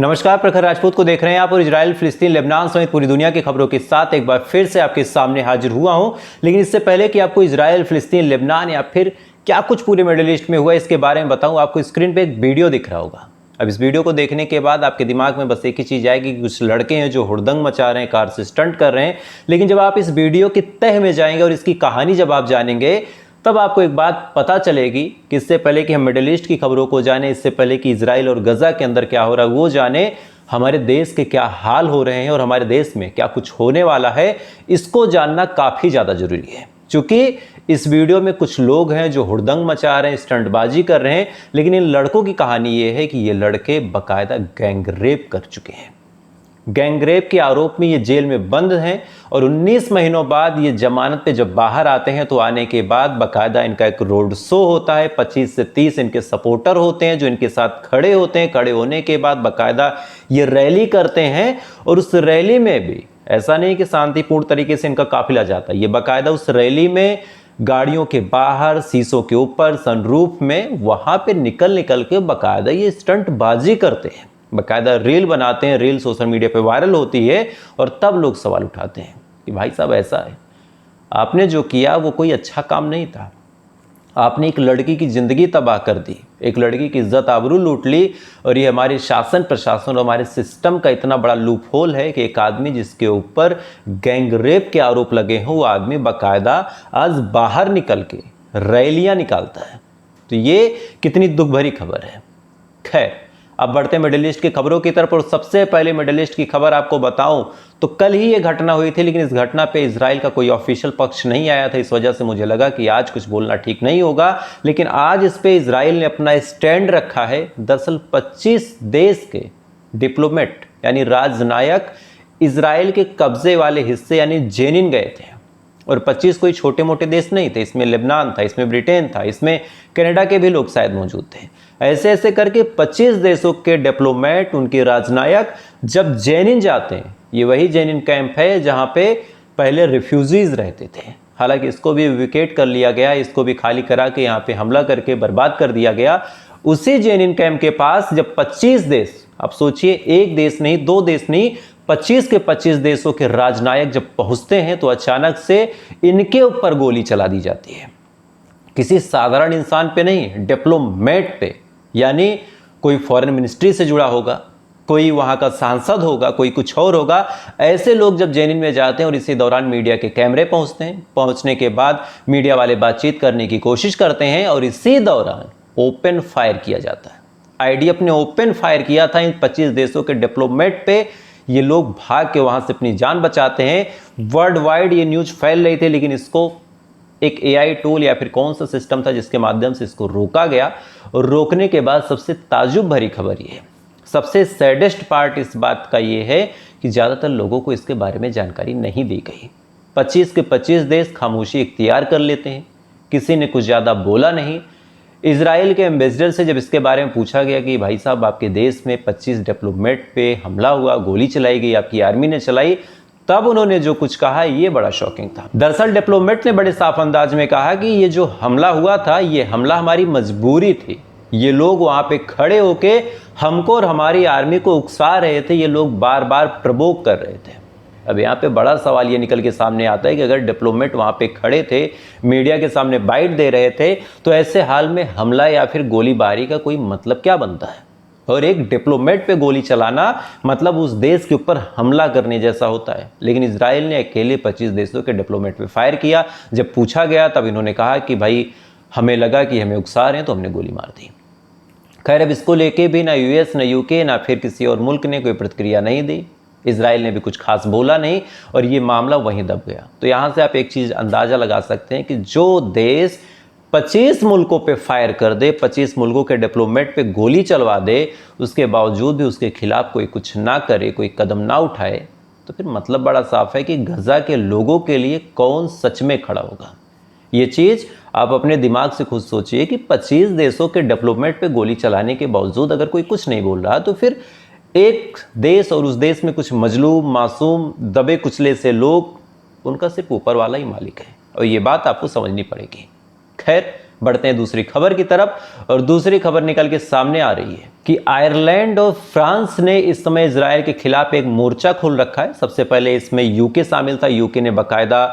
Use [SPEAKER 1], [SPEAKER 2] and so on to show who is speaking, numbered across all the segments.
[SPEAKER 1] नमस्कार, प्रखर राजपूत को देख रहे हैं आप और इजराइल, फिलिस्तीन, लेबनान समेत पूरी दुनिया की खबरों के साथ एक बार फिर से आपके सामने हाजिर हुआ हूं। लेकिन इससे पहले कि आपको इजराइल, फिलिस्तीन, लेबनान या फिर क्या कुछ पूरे मिडिल ईस्ट में हुआ इसके बारे में बताऊं, आपको स्क्रीन पे एक वीडियो दिख रहा होगा। अब इस वीडियो को देखने के बाद आपके दिमाग में बस एक ही चीज़ आएगी कि कुछ लड़के हैं जो हुड़दंग मचा रहे हैं, कार से स्टंट कर रहे हैं। लेकिन जब आप इस वीडियो की तह में जाएंगे और इसकी कहानी जब आप जानेंगे, तब आपको एक बात पता चलेगी कि इससे पहले कि हम मिडिल ईस्ट की खबरों को जाने, इससे पहले कि इजराइल और गजा के अंदर क्या हो रहा है वो जाने, हमारे देश के क्या हाल हो रहे हैं और हमारे देश में क्या कुछ होने वाला है, इसको जानना काफ़ी ज़्यादा ज़रूरी है। क्योंकि इस वीडियो में कुछ लोग हैं जो हुड़दंग मचा रहे हैं, स्टंटबाजी कर रहे हैं, लेकिन इन लड़कों की कहानी ये है कि ये लड़के बाकायदा गैंग रेप कर चुके हैं। गैंग रेप के आरोप में ये जेल में बंद हैं और 19 महीनों बाद ये जमानत पे जब बाहर आते हैं तो आने के बाद बाकायदा इनका एक रोड शो होता है। 25 से 30 इनके सपोर्टर होते हैं जो इनके साथ खड़े होते हैं। खड़े होने के बाद बाकायदा ये रैली करते हैं और उस रैली में भी ऐसा नहीं कि शांतिपूर्ण तरीके से इनका काफिला जाता है। ये बाकायदा उस रैली में गाड़ियों के बाहर, शीशों के ऊपर, सनरूफ में, वहां पे निकल के बाकायदा ये स्टंटबाजी करते हैं। बाकायदा रील बनाते हैं, रील सोशल मीडिया पे वायरल होती है और तब लोग सवाल उठाते हैं कि भाई साहब ऐसा है, आपने जो किया वो कोई अच्छा काम नहीं था। आपने एक लड़की की ज़िंदगी तबाह कर दी, एक लड़की की इज्जत आबरू लूट ली। और ये हमारे शासन प्रशासन और हमारे सिस्टम का इतना बड़ा लूप होल है कि एक आदमी जिसके ऊपर गैंग रेप के आरोप लगे हों, वो आदमी बाकायदा आज बाहर निकल के रैलियाँ निकालता है। तो ये कितनी दुख भरी खबर है। खैर, अब बढ़ते मिडिल ईस्ट की खबरों की तरफ। और सबसे पहले मिडिल ईस्ट की खबर आपको बताऊं तो कल ही ये घटना हुई थी, लेकिन इस घटना पे इजराइल का कोई ऑफिशियल पक्ष नहीं आया था। इस वजह से मुझे लगा कि आज कुछ बोलना ठीक नहीं होगा, लेकिन आज इस पे इजराइल ने अपना स्टैंड रखा है। दरअसल 25 देश के डिप्लोमेट यानी राजनायक इजराइल के कब्जे वाले हिस्से यानी जेनिन गए थे। और 25 कोई छोटे मोटे देश नहीं थे, इसमें लेबनान था, इसमें ब्रिटेन था, इसमें कनाडा के भी लोग शायद मौजूद थे। ऐसे ऐसे करके 25 देशों के डिप्लोमेट, उनके राजनायक जब जेनिन जाते हैं, ये वही जेनिन कैंप है जहां पे पहले रिफ्यूजीज रहते थे। हालांकि इसको भी विकेट कर लिया गया, इसको भी खाली करा के यहाँ पे हमला करके बर्बाद कर दिया गया। उसी जेनिन कैंप के पास जब 25 देश, आप सोचिए एक देश नहीं, दो देश नहीं, 25 के 25 देशों के राजनायक जब पहुंचते हैं तो अचानक से इनके ऊपर गोली चला दी जाती है। किसी साधारण इंसान पे नहीं, डिप्लोमेट पे, यानी कोई फॉरेन मिनिस्ट्री से जुड़ा होगा, कोई वहां का सांसद होगा, कोई कुछ और होगा। ऐसे लोग जब जेनिन में जाते हैं और इसी दौरान मीडिया के कैमरे पहुंचते हैं, पहुंचने के बाद मीडिया वाले बातचीत करने की कोशिश करते हैं और इसी दौरान ओपन फायर किया जाता है। आईडीएफ ने ओपन फायर किया था इन 25 देशों के डिप्लोमेट पे। ये लोग भाग के वहां से अपनी जान बचाते हैं। वर्ल्ड वाइड ये न्यूज फैल रही थी, लेकिन इसको एक एआई टूल या फिर कौन सा सिस्टम था जिसके माध्यम से इसको रोका गया। और रोकने के बाद सबसे ताजुब भरी खबर ये है, सबसे सैडेस्ट पार्ट इस बात का ये है कि ज़्यादातर लोगों को इसके बारे में जानकारी नहीं दी गई। 25 के 25 देश खामोशी इख्तियार कर लेते हैं, किसी ने कुछ ज़्यादा बोला नहीं। इजराइल के एम्बेसडर से जब इसके बारे में पूछा गया कि भाई साहब आपके देश में 25 डिप्लोमेट पे हमला हुआ, गोली चलाई गई, आपकी आर्मी ने चलाई, तब उन्होंने जो कुछ कहा ये बड़ा शॉकिंग था। दरअसल डिप्लोमेट ने बड़े साफ अंदाज में कहा कि ये जो हमला हुआ था, ये हमला हमारी मजबूरी थी। ये लोग वहां पे खड़े होके हमको और हमारी आर्मी को उकसा रहे थे, ये लोग बार बार प्रवोक कर रहे थे। अब यहाँ पे बड़ा सवाल ये निकल के सामने आता है कि अगर डिप्लोमेट वहाँ पे खड़े थे, मीडिया के सामने बाइट दे रहे थे, तो ऐसे हाल में हमला या फिर गोलीबारी का कोई मतलब क्या बनता है। और एक डिप्लोमेट पे गोली चलाना मतलब उस देश के ऊपर हमला करने जैसा होता है। लेकिन इजराइल ने अकेले 25 देशों के डिप्लोमेट पे फायर किया। जब पूछा गया तब इन्होंने कहा कि भाई हमें लगा कि हमें उकसा रहे हैं तो हमने गोली मार दी। खैर, अब इसको लेके भी ना यूएस, ना यूके, ना फिर किसी और मुल्क ने कोई प्रतिक्रिया नहीं दी। इजराइल ने भी कुछ खास बोला नहीं और ये मामला वहीं दब गया। तो यहाँ से आप एक चीज़ अंदाज़ा लगा सकते हैं कि जो देश 25 मुल्कों पे फायर कर दे, 25 मुल्कों के डिप्लोमेट पे गोली चलवा दे, उसके बावजूद भी उसके खिलाफ कोई कुछ ना करे, कोई कदम ना उठाए, तो फिर मतलब बड़ा साफ है कि गजा के लोगों के लिए कौन सच में खड़ा होगा। ये चीज़ आप अपने दिमाग से खुद सोचिए कि 25 देशों के डिप्लोमेट पे गोली चलाने के बावजूद अगर कोई कुछ नहीं बोल रहा, तो फिर एक देश और उस देश में कुछ मजलूम, मासूम, दबे कुचले से लोग, उनका सिर्फ ऊपर वाला ही मालिक है। और ये बात आपको समझनी पड़ेगी। खैर, बढ़ते हैं दूसरी खबर की तरफ और दूसरी खबर निकल के सामने आ रही है कि आयरलैंड और फ्रांस ने इस समय इजराइल के खिलाफ एक मोर्चा खोल रखा है। सबसे पहले इसमें यूके शामिल था। यूके ने बाकायदा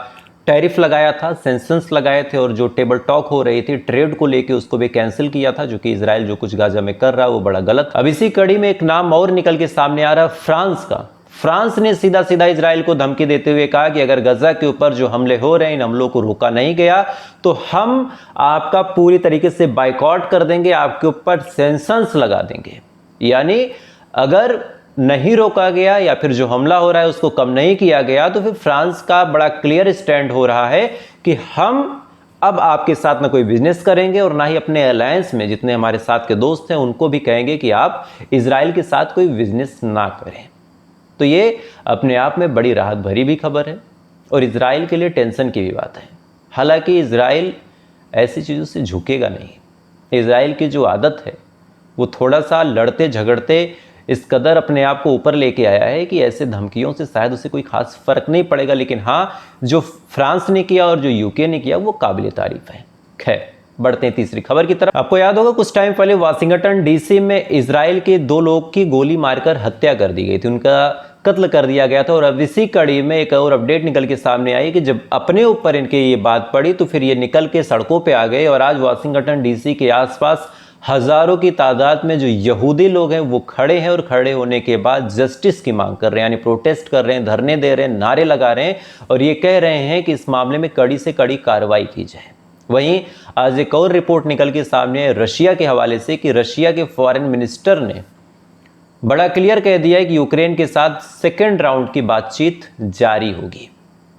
[SPEAKER 1] टैरिफ लगाया था, सैंक्शंस लगाए थे और जो टेबल टॉक हो रही थी ट्रेड को लेके उसको भी कैंसिल किया था, जो कि इजराइल जो कुछ गाजा में कर रहा है वो बड़ा गलत। अब इसी कड़ी में एक नाम और निकल के सामने आ रहा है फ्रांस का। फ्रांस ने सीधा सीधा इजराइल को धमकी देते हुए कहा कि अगर गजा के ऊपर जो हमले हो रहे हैं इन हमलों को रोका नहीं गया तो हम आपका पूरी तरीके से बाइकआउट कर देंगे, आपके ऊपर सैंक्शंस लगा देंगे। यानी अगर नहीं रोका गया या फिर जो हमला हो रहा है उसको कम नहीं किया गया तो फिर फ्रांस का बड़ा क्लियर स्टैंड हो रहा है कि हम अब आपके साथ ना कोई बिजनेस करेंगे और ना ही अपने अलायंस में जितने हमारे साथ के दोस्त हैं उनको भी कहेंगे कि आप इजराइल के साथ कोई बिजनेस ना करें। तो ये अपने आप में बड़ी राहत भरी भी खबर है और इजराइल के लिए टेंशन की भी बात है। हालांकि इजराइल ऐसी चीज़ों से झुकेगा नहीं। इजराइल की जो आदत है वो थोड़ा सा लड़ते झगड़ते इस कदर अपने आप को ऊपर लेके आया है कि ऐसे धमकियों से शायद उसे कोई खास फर्क नहीं पड़ेगा। लेकिन हाँ, जो फ्रांस ने किया और जो यूके ने किया वो काबिल तारीफ है। खैर, बढ़ते हैं तीसरी खबर की तरफ। आपको याद होगा कुछ टाइम पहले वाशिंगटन डीसी में इजराइल के 2 लोग की गोली मारकर हत्या कर दी गई थी, उनका कत्ल कर दिया गया था। और अब इसी कड़ी में एक और अपडेट निकल के सामने आई कि जब अपने ऊपर इनके ये बात पड़ी तो फिर ये निकल के सड़कों पे आ गए और आज वाशिंगटन डीसी के आसपास हजारों की तादाद में जो यहूदी लोग हैं वो खड़े हैं और खड़े होने के बाद जस्टिस की मांग कर रहे हैं, यानी प्रोटेस्ट कर रहे हैं, धरने दे रहे हैं, नारे लगा रहे हैं और ये कह रहे हैं कि इस मामले में कड़ी से कड़ी कार्रवाई की जाए। वहीं आज एक और रिपोर्ट निकल के सामने है रशिया के हवाले से कि रशिया के फॉरेन मिनिस्टर ने बड़ा क्लियर कह दिया है कि यूक्रेन के साथ सेकेंड राउंड की बातचीत जारी होगी।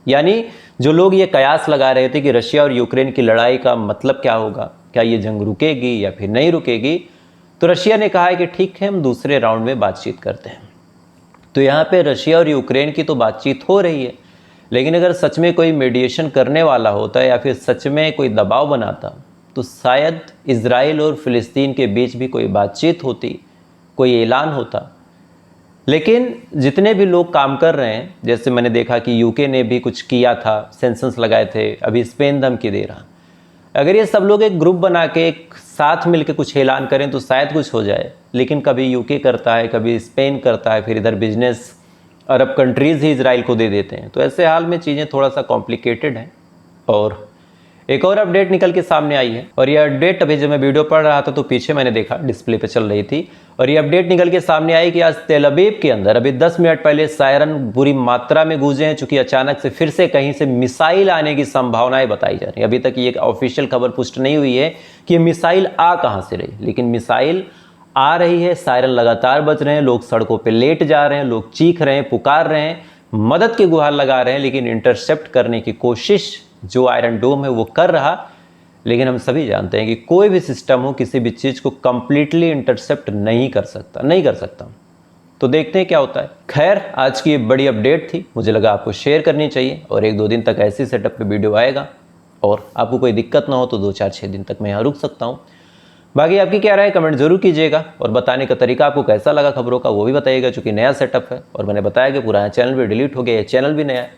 [SPEAKER 1] यानी जो लोग ये कयास लगा रहे थे कि रशिया और यूक्रेन की लड़ाई का मतलब क्या होगा, क्या ये जंग रुकेगी या फिर नहीं रुकेगी, तो रशिया ने कहा है कि ठीक है, हम दूसरे राउंड में बातचीत करते हैं। तो यहाँ पे रशिया और यूक्रेन की तो बातचीत हो रही है, लेकिन अगर सच में कोई मीडिएशन करने वाला होता या फिर सच में कोई दबाव बनाता तो शायद इजराइल और फिलिस्तीन के बीच भी कोई बातचीत होती, कोई ऐलान होता। लेकिन जितने भी लोग काम कर रहे हैं, जैसे मैंने देखा कि यूके ने भी कुछ किया था, सैंक्शंस लगाए थे, अभी स्पेन धमकी दे रहा। अगर ये सब लोग एक ग्रुप बना के एक साथ मिलकर कुछ ऐलान करें तो शायद कुछ हो जाए। लेकिन कभी यूके करता है, कभी स्पेन करता है, फिर इधर बिजनेस अरब कंट्रीज़ ही इजराइल को दे देते हैं। तो ऐसे हाल में चीज़ें थोड़ा सा कॉम्प्लिकेटेड हैं। और एक और अपडेट निकल के सामने आई है और ये अपडेट अभी जब मैं वीडियो पढ़ रहा था तो पीछे मैंने देखा डिस्प्ले पे चल रही थी और ये अपडेट निकल के सामने आई कि आज तेल अवीव के अंदर अभी 10 मिनट पहले सायरन बुरी मात्रा में गूंजे हैं, चूंकि अचानक से फिर से कहीं से मिसाइल आने की संभावनाएं बताई जा रही है। अभी तक ये ऑफिशियल खबर पुष्ट नहीं हुई है कि ये मिसाइल आ कहाँ से रही, लेकिन मिसाइल आ रही है। सायरन लगातार बज रहे हैं, लोग सड़कों पर लेट जा रहे हैं, लोग चीख रहे हैं, पुकार रहे हैं, मदद की गुहार लगा रहे हैं, लेकिन इंटरसेप्ट करने की कोशिश जो आयरन डोम है वो कर रहा। लेकिन हम सभी जानते हैं कि कोई भी सिस्टम हो किसी भी चीज़ को कंप्लीटली इंटरसेप्ट नहीं कर सकता। तो देखते हैं क्या होता है। खैर, आज की बड़ी अपडेट थी, मुझे लगा आपको शेयर करनी चाहिए और 1-2 दिन तक ऐसे सेटअप पे वीडियो आएगा और आपको कोई दिक्कत ना हो तो 2-4-6 दिन तक मैं यहाँ रुक सकता हूँ। बाकी आपकी क्या राय है कमेंट जरूर कीजिएगा और बताने का तरीका आपको कैसा लगा खबरों का वो भी बताइएगा, चूँकि नया सेटअप है और मैंने बताया कि पुराना चैनल भी डिलीट हो गया, ये चैनल भी नया है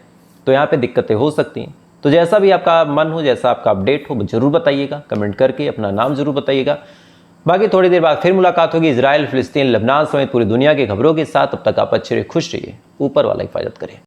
[SPEAKER 1] तो यहाँ पर दिक्कतें हो सकती हैं। तो जैसा भी आपका मन हो, जैसा आपका अपडेट हो, जरूर बताइएगा, कमेंट करके अपना नाम जरूर बताइएगा। बाकी थोड़ी देर बाद फिर मुलाकात होगी इजराइल, फिलिस्तीन, लेबनान समेत पूरी दुनिया की खबरों के साथ। तब तक आप अच्छे रहिए, खुश रहिए, ऊपर वाला हिफाजत करे।